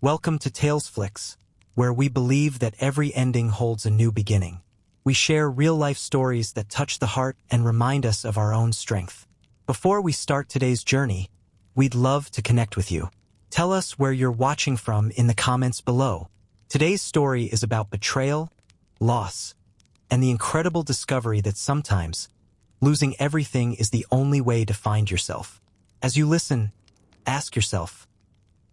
Welcome to TalesFlix, where we believe that every ending holds a new beginning. We share real-life stories that touch the heart and remind us of our own strength. Before we start today's journey, we'd love to connect with you. Tell us where you're watching from in the comments below. Today's story is about betrayal, loss, and the incredible discovery that sometimes losing everything is the only way to find yourself. As you listen, ask yourself,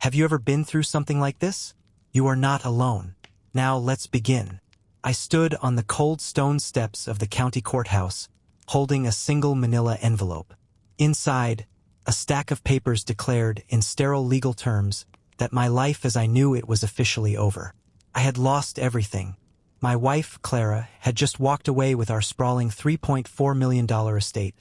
have you ever been through something like this? You are not alone. Now let's begin. I stood on the cold stone steps of the county courthouse, holding a single manila envelope. Inside, a stack of papers declared in sterile legal terms that my life as I knew it was officially over. I had lost everything. My wife, Clara, had just walked away with our sprawling $3.4 million estate,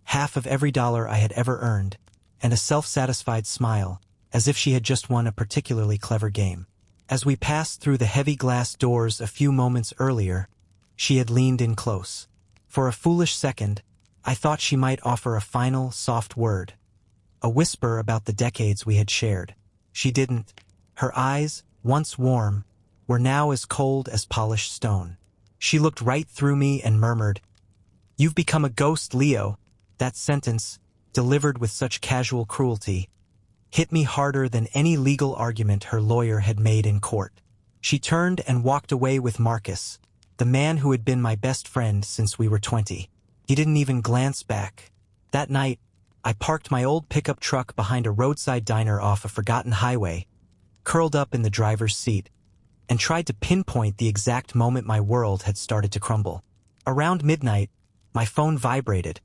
half of every dollar I had ever earned, and a self-satisfied smile, as if she had just won a particularly clever game. As we passed through the heavy glass doors a few moments earlier, she had leaned in close. For a foolish second, I thought she might offer a final, soft word, a whisper about the decades we had shared. She didn't. Her eyes, once warm, were now as cold as polished stone. She looked right through me and murmured, "You've become a ghost, Leo." That sentence, delivered with such casual cruelty, hit me harder than any legal argument her lawyer had made in court. She turned and walked away with Marcus, the man who had been my best friend since we were 20. He didn't even glance back. That night, I parked my old pickup truck behind a roadside diner off a forgotten highway, curled up in the driver's seat, and tried to pinpoint the exact moment my world had started to crumble. Around midnight, my phone vibrated,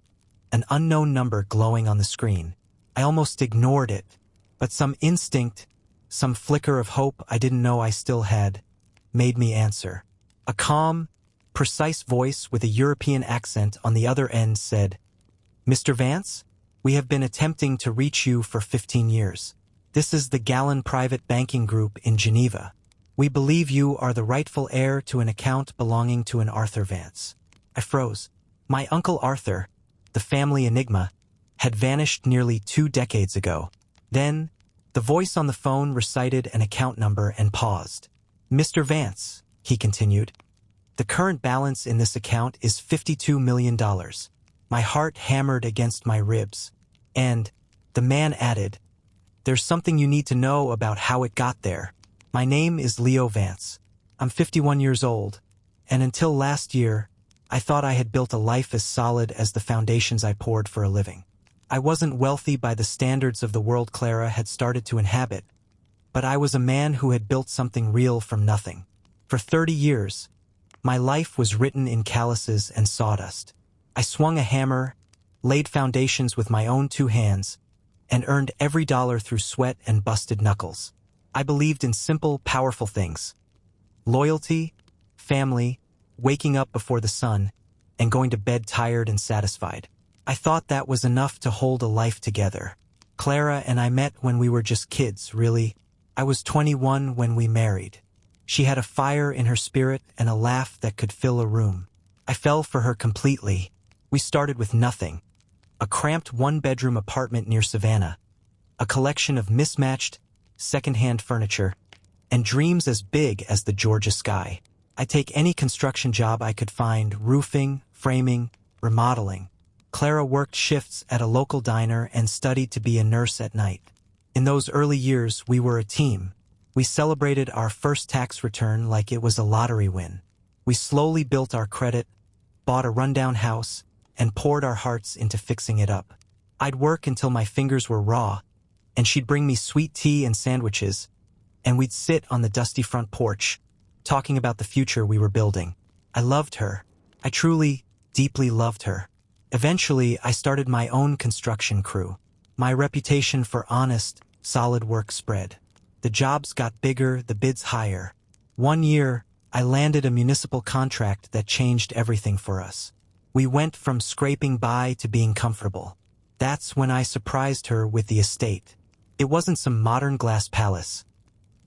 an unknown number glowing on the screen. I almost ignored it, but some instinct, some flicker of hope I didn't know I still had, made me answer. A calm, precise voice with a European accent on the other end said, "Mr. Vance, we have been attempting to reach you for 15 years. This is the Gallon Private Banking Group in Geneva. We believe you are the rightful heir to an account belonging to an Arthur Vance." I froze. My Uncle Arthur, the family enigma, had vanished nearly 2 decades ago. Then, the voice on the phone recited an account number and paused. "Mr. Vance," he continued, "the current balance in this account is $52 million. My heart hammered against my ribs. And, the man added, "There's something you need to know about how it got there. My name is Leo Vance. I'm 51 years old, and until last year, I thought I had built a life as solid as the foundations I poured for a living. I wasn't wealthy by the standards of the world Clara had started to inhabit, but I was a man who had built something real from nothing. For 30 years, my life was written in calluses and sawdust. I swung a hammer, laid foundations with my own 2 hands, and earned every dollar through sweat and busted knuckles. I believed in simple, powerful things: loyalty, family, waking up before the sun, and going to bed tired and satisfied. I thought that was enough to hold a life together. Clara and I met when we were just kids, really. I was 21 when we married. She had a fire in her spirit and a laugh that could fill a room. I fell for her completely. We started with nothing: a cramped 1-bedroom apartment near Savannah, a collection of mismatched, second-hand furniture, and dreams as big as the Georgia sky. I'd take any construction job I could find: roofing, framing, remodeling. Clara worked shifts at a local diner and studied to be a nurse at night. In those early years, we were a team. We celebrated our first tax return like it was a lottery win. We slowly built our credit, bought a rundown house, and poured our hearts into fixing it up. I'd work until my fingers were raw, and she'd bring me sweet tea and sandwiches, and we'd sit on the dusty front porch, talking about the future we were building. I loved her. I truly, deeply loved her. Eventually, I started my own construction crew. My reputation for honest, solid work spread. The jobs got bigger, the bids higher. One year, I landed a municipal contract that changed everything for us. We went from scraping by to being comfortable. That's when I surprised her with the estate. It wasn't some modern glass palace.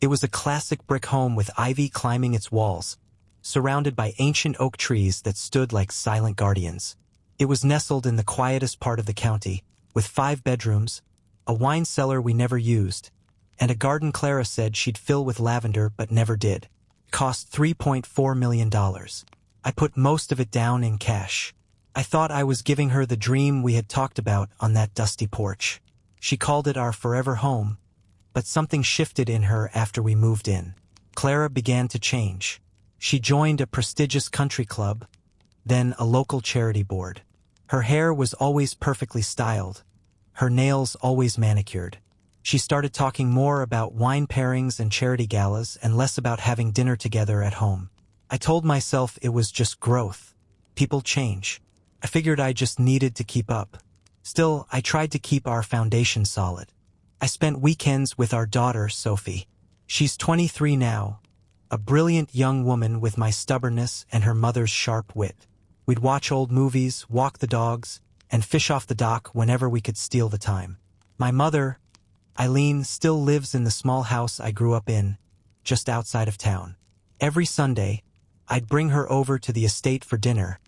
It was a classic brick home with ivy climbing its walls, surrounded by ancient oak trees that stood like silent guardians. It was nestled in the quietest part of the county, with 5 bedrooms, a wine cellar we never used, and a garden Clara said she'd fill with lavender but never did. It cost $3.4 million. I put most of it down in cash. I thought I was giving her the dream we had talked about on that dusty porch. She called it our forever home, but something shifted in her after we moved in. Clara began to change. She joined a prestigious country club, then a local charity board. Her hair was always perfectly styled, her nails always manicured. She started talking more about wine pairings and charity galas and less about having dinner together at home. I told myself it was just growth. People change. I figured I just needed to keep up. Still, I tried to keep our foundation solid. I spent weekends with our daughter, Sophie. She's 23 now, a brilliant young woman with my stubbornness and her mother's sharp wit. We'd watch old movies, walk the dogs, and fish off the dock whenever we could steal the time. My mother, Eileen, still lives in the small house I grew up in, just outside of town. Every Sunday, I'd bring her over to the estate for dinner,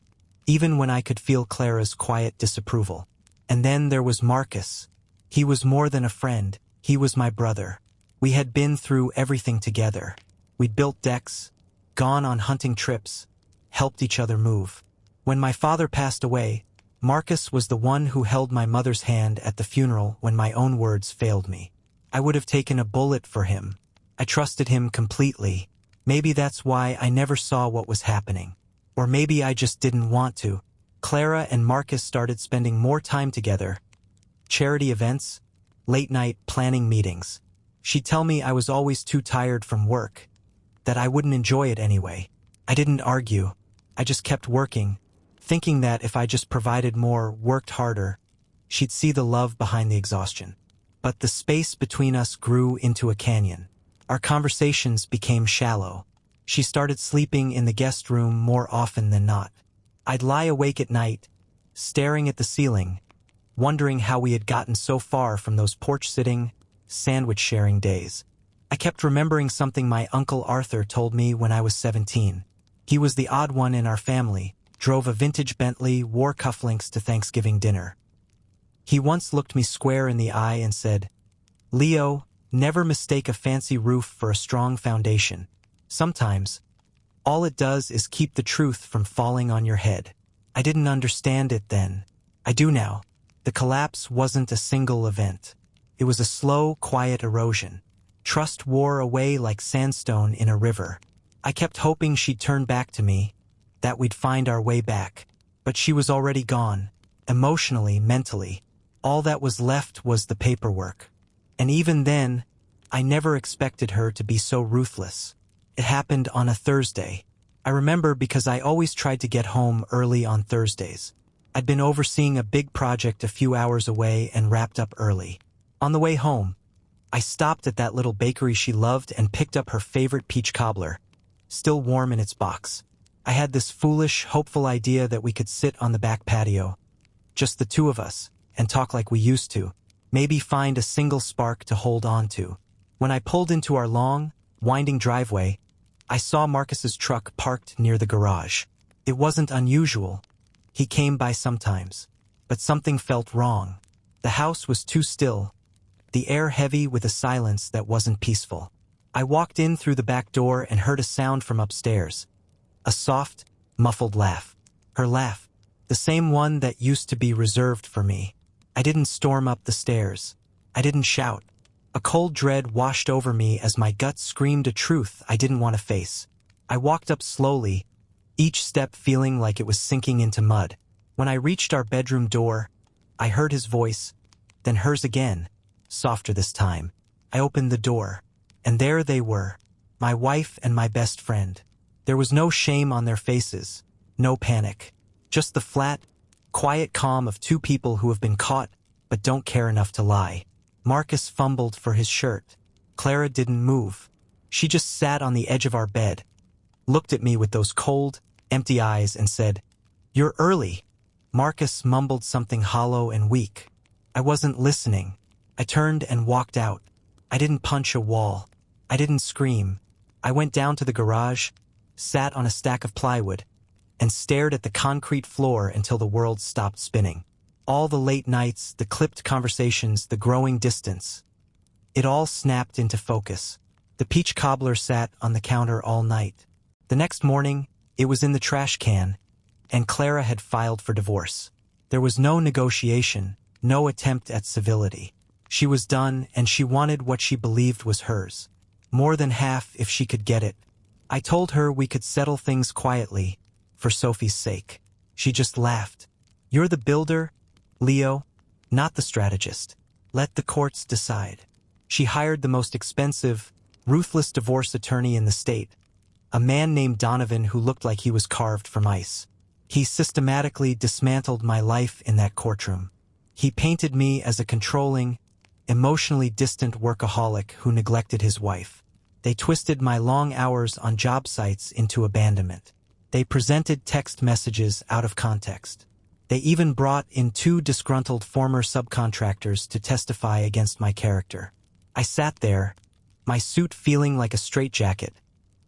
even when I could feel Clara's quiet disapproval. And then there was Marcus. He was more than a friend, he was my brother. We had been through everything together. We'd built decks, gone on hunting trips, helped each other move. When my father passed away, Marcus was the one who held my mother's hand at the funeral when my own words failed me. I would have taken a bullet for him. I trusted him completely. Maybe that's why I never saw what was happening. Or maybe I just didn't want to. Clara and Marcus started spending more time together. Charity events, late-night planning meetings. She'd tell me I was always too tired from work, that I wouldn't enjoy it anyway. I didn't argue. I just kept working, thinking that if I just provided more, worked harder, she'd see the love behind the exhaustion. But the space between us grew into a canyon. Our conversations became shallow. She started sleeping in the guest room more often than not. I'd lie awake at night, staring at the ceiling, wondering how we had gotten so far from those porch-sitting, sandwich-sharing days. I kept remembering something my Uncle Arthur told me when I was 17. He was the odd one in our family, drove a vintage Bentley, wore cufflinks to Thanksgiving dinner. He once looked me square in the eye and said, "Leo, never mistake a fancy roof for a strong foundation. Sometimes, all it does is keep the truth from falling on your head." I didn't understand it then. I do now. The collapse wasn't a single event. It was a slow, quiet erosion. Trust wore away like sandstone in a river. I kept hoping she'd turn back to me, that we'd find our way back. But she was already gone, emotionally, mentally. All that was left was the paperwork. And even then, I never expected her to be so ruthless. It happened on a Thursday. I remember because I always tried to get home early on Thursdays. I'd been overseeing a big project a few hours away and wrapped up early. On the way home, I stopped at that little bakery she loved and picked up her favorite peach cobbler, still warm in its box. I had this foolish, hopeful idea that we could sit on the back patio, just the two of us, and talk like we used to, maybe find a single spark to hold on to. When I pulled into our long, winding driveway, I saw Marcus's truck parked near the garage. It wasn't unusual. He came by sometimes, but something felt wrong. The house was too still, the air heavy with a silence that wasn't peaceful. I walked in through the back door and heard a sound from upstairs. A soft, muffled laugh. Her laugh, the same one that used to be reserved for me. I didn't storm up the stairs. I didn't shout. A cold dread washed over me as my gut screamed a truth I didn't want to face. I walked up slowly, each step feeling like it was sinking into mud. When I reached our bedroom door, I heard his voice, then hers again, softer this time. I opened the door, and there they were, my wife and my best friend. There was no shame on their faces, no panic, just the flat, quiet calm of two people who have been caught but don't care enough to lie. Marcus fumbled for his shirt. Clara didn't move. She just sat on the edge of our bed, looked at me with those cold, empty eyes and said, "You're early." Marcus mumbled something hollow and weak. I wasn't listening. I turned and walked out. I didn't punch a wall. I didn't scream. I went down to the garage, sat on a stack of plywood, and stared at the concrete floor until the world stopped spinning. All the late nights, the clipped conversations, the growing distance. It all snapped into focus. The peach cobbler sat on the counter all night. The next morning, it was in the trash can, and Clara had filed for divorce. There was no negotiation, no attempt at civility. She was done, and she wanted what she believed was hers. More than half if she could get it. I told her we could settle things quietly, for Sophie's sake. She just laughed. You're the builder, Leo, not the strategist. Let the courts decide. She hired the most expensive, ruthless divorce attorney in the state, a man named Donovan who looked like he was carved from ice. He systematically dismantled my life in that courtroom. He painted me as a controlling, emotionally distant workaholic who neglected his wife. They twisted my long hours on job sites into abandonment. They presented text messages out of context. They even brought in 2 disgruntled former subcontractors to testify against my character. I sat there, my suit feeling like a straitjacket,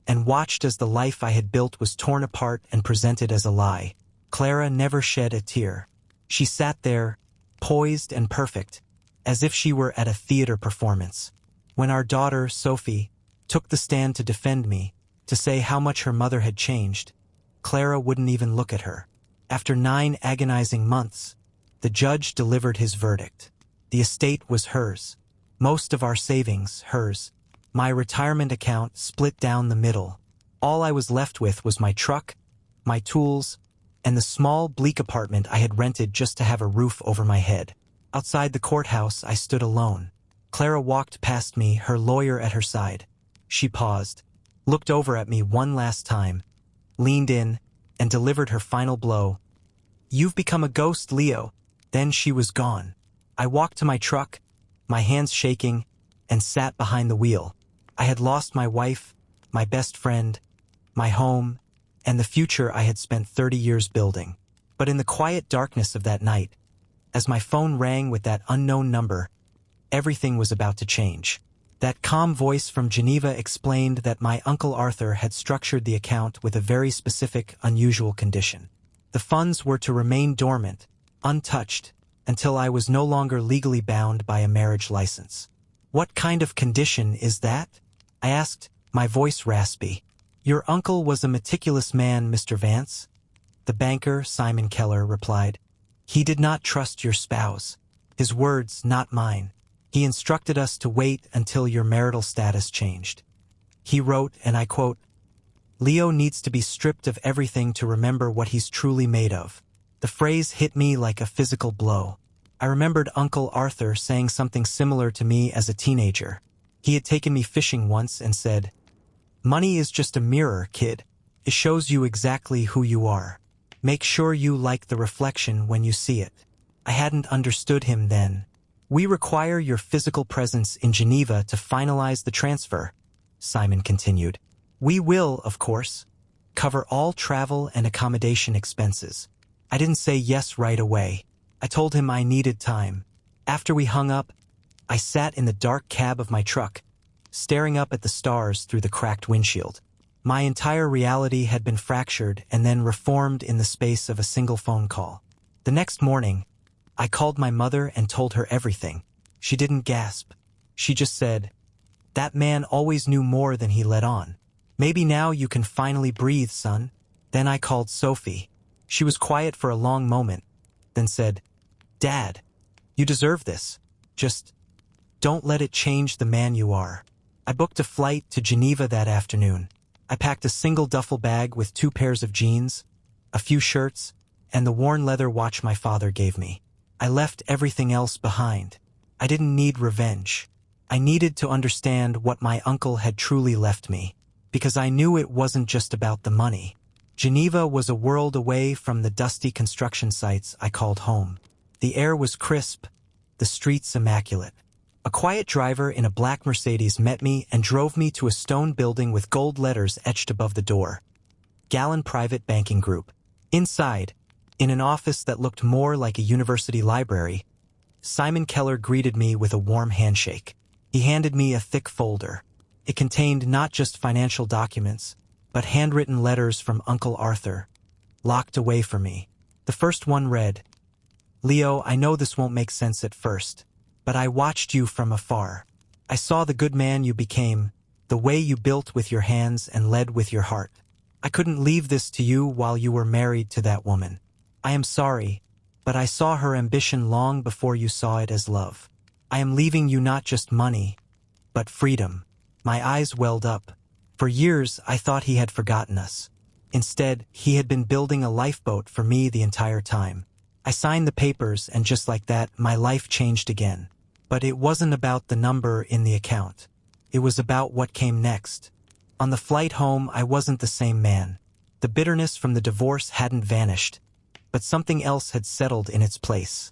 and watched as the life I had built was torn apart and presented as a lie. Clara never shed a tear. She sat there, poised and perfect, as if she were at a theater performance. When our daughter, Sophie, took the stand to defend me, to say how much her mother had changed, Clara wouldn't even look at her. After 9 agonizing months, the judge delivered his verdict. The estate was hers. Most of our savings, hers. My retirement account split down the middle. All I was left with was my truck, my tools, and the small, bleak apartment I had rented just to have a roof over my head. Outside the courthouse, I stood alone. Clara walked past me, her lawyer at her side. She paused, looked over at me one last time, leaned in, and delivered her final blow. You've become a ghost, Leo. Then she was gone. I walked to my truck, my hands shaking, and sat behind the wheel. I had lost my wife, my best friend, my home, and the future I had spent 30 years building. But in the quiet darkness of that night, as my phone rang with that unknown number, everything was about to change. That calm voice from Geneva explained that my Uncle Arthur had structured the account with a very specific, unusual condition. The funds were to remain dormant, untouched, until I was no longer legally bound by a marriage license. What kind of condition is that? I asked, my voice raspy. Your uncle was a meticulous man, Mr. Vance. The banker, Simon Keller, replied. He did not trust your spouse. His words, not mine. He instructed us to wait until your marital status changed. He wrote, and I quote, Leo needs to be stripped of everything to remember what he's truly made of. The phrase hit me like a physical blow. I remembered Uncle Arthur saying something similar to me as a teenager. He had taken me fishing once and said, Money is just a mirror, kid. It shows you exactly who you are. Make sure you like the reflection when you see it. I hadn't understood him then. We require your physical presence in Geneva to finalize the transfer, Simon continued. We will, of course, cover all travel and accommodation expenses. I didn't say yes right away. I told him I needed time. After we hung up, I sat in the dark cab of my truck, staring up at the stars through the cracked windshield. My entire reality had been fractured and then reformed in the space of a single phone call. The next morning, I called my mother and told her everything. She didn't gasp. She just said, That man always knew more than he let on. Maybe now you can finally breathe, son. Then I called Sophie. She was quiet for a long moment, then said, Dad, you deserve this. Just don't let it change the man you are. I booked a flight to Geneva that afternoon. I packed a single duffel bag with 2 pairs of jeans, a few shirts, and the worn leather watch my father gave me. I left everything else behind. I didn't need revenge. I needed to understand what my uncle had truly left me, because I knew it wasn't just about the money. Geneva was a world away from the dusty construction sites I called home. The air was crisp, the streets immaculate. A quiet driver in a black Mercedes met me and drove me to a stone building with gold letters etched above the door. Gallon Private Banking Group. Inside, in an office that looked more like a university library, Simon Keller greeted me with a warm handshake. He handed me a thick folder. It contained not just financial documents, but handwritten letters from Uncle Arthur, locked away for me. The first one read, Leo, I know this won't make sense at first, but I watched you from afar. I saw the good man you became, the way you built with your hands and led with your heart. I couldn't leave this to you while you were married to that woman. I am sorry, but I saw her ambition long before you saw it as love. I am leaving you not just money, but freedom." My eyes welled up. For years, I thought he had forgotten us. Instead, he had been building a lifeboat for me the entire time. I signed the papers, and just like that, my life changed again. But it wasn't about the number in the account. It was about what came next. On the flight home, I wasn't the same man. The bitterness from the divorce hadn't vanished, but something else had settled in its place.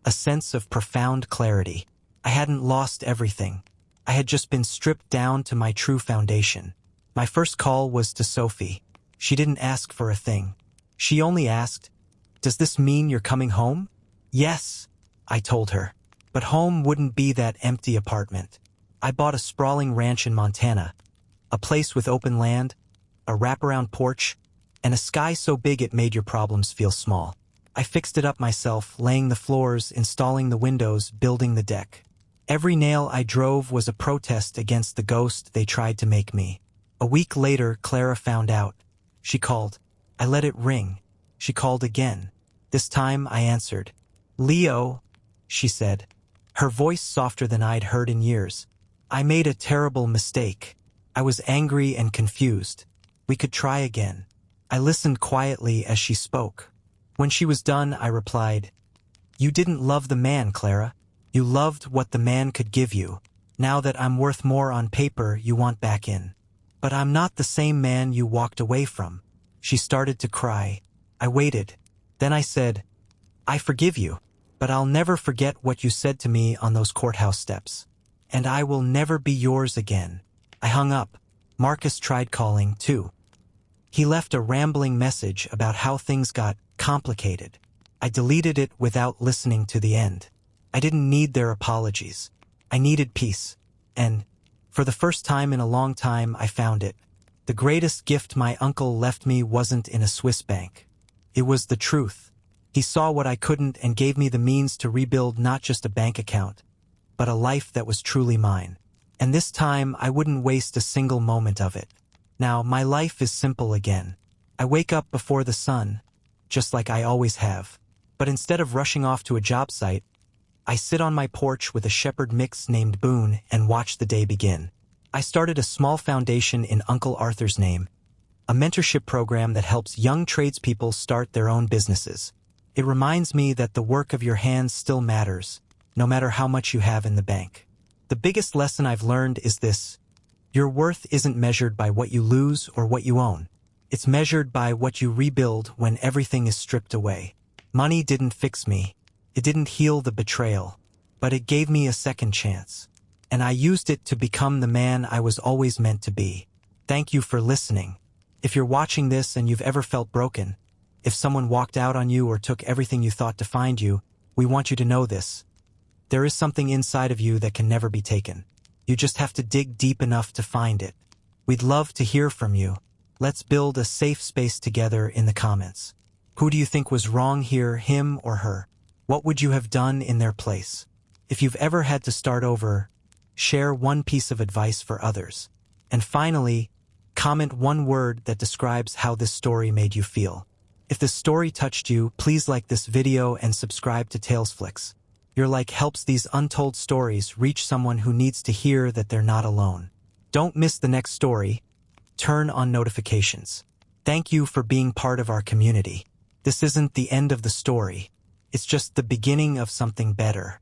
A sense of profound clarity. I hadn't lost everything. I had just been stripped down to my true foundation. My first call was to Sophie. She didn't ask for a thing. She only asked, "Does this mean you're coming home?" "Yes," I told her. But home wouldn't be that empty apartment. I bought a sprawling ranch in Montana, a place with open land, a wraparound porch, and a sky so big it made your problems feel small. I fixed it up myself, laying the floors, installing the windows, building the deck. Every nail I drove was a protest against the ghost they tried to make me. A week later, Clara found out. She called. I let it ring. She called again. This time I answered. "Leo," she said, her voice softer than I'd heard in years. "I made a terrible mistake. I was angry and confused. We could try again." I listened quietly as she spoke. When she was done, I replied, "You didn't love the man, Clara. You loved what the man could give you. Now that I'm worth more on paper, you want back in. But I'm not the same man you walked away from." She started to cry. I waited. Then I said, "I forgive you, but I'll never forget what you said to me on those courthouse steps. And I will never be yours again." I hung up. Marcus tried calling, too. He left a rambling message about how things got complicated. I deleted it without listening to the end. I didn't need their apologies. I needed peace. And, for the first time in a long time, I found it. The greatest gift my uncle left me wasn't in a Swiss bank. It was the truth. He saw what I couldn't and gave me the means to rebuild not just a bank account, but a life that was truly mine. And this time, I wouldn't waste a single moment of it. Now, my life is simple again. I wake up before the sun, just like I always have. But instead of rushing off to a job site, I sit on my porch with a shepherd mix named Boone and watch the day begin. I started a small foundation in Uncle Arthur's name, a mentorship program that helps young tradespeople start their own businesses. It reminds me that the work of your hands still matters, no matter how much you have in the bank. The biggest lesson I've learned is this: your worth isn't measured by what you lose or what you own. It's measured by what you rebuild when everything is stripped away. Money didn't fix me. It didn't heal the betrayal, but it gave me a second chance. And I used it to become the man I was always meant to be. Thank you for listening. If you're watching this and you've ever felt broken, if someone walked out on you or took everything you thought to find you, we want you to know this. There is something inside of you that can never be taken. You just have to dig deep enough to find it. We'd love to hear from you. Let's build a safe space together in the comments. Who do you think was wrong here, him or her? What would you have done in their place? If you've ever had to start over, share one piece of advice for others. And finally, comment one word that describes how this story made you feel. If this story touched you, please like this video and subscribe to TalesFlix. Your like helps these untold stories reach someone who needs to hear that they're not alone. Don't miss the next story. Turn on notifications. Thank you for being part of our community. This isn't the end of the story. It's just the beginning of something better.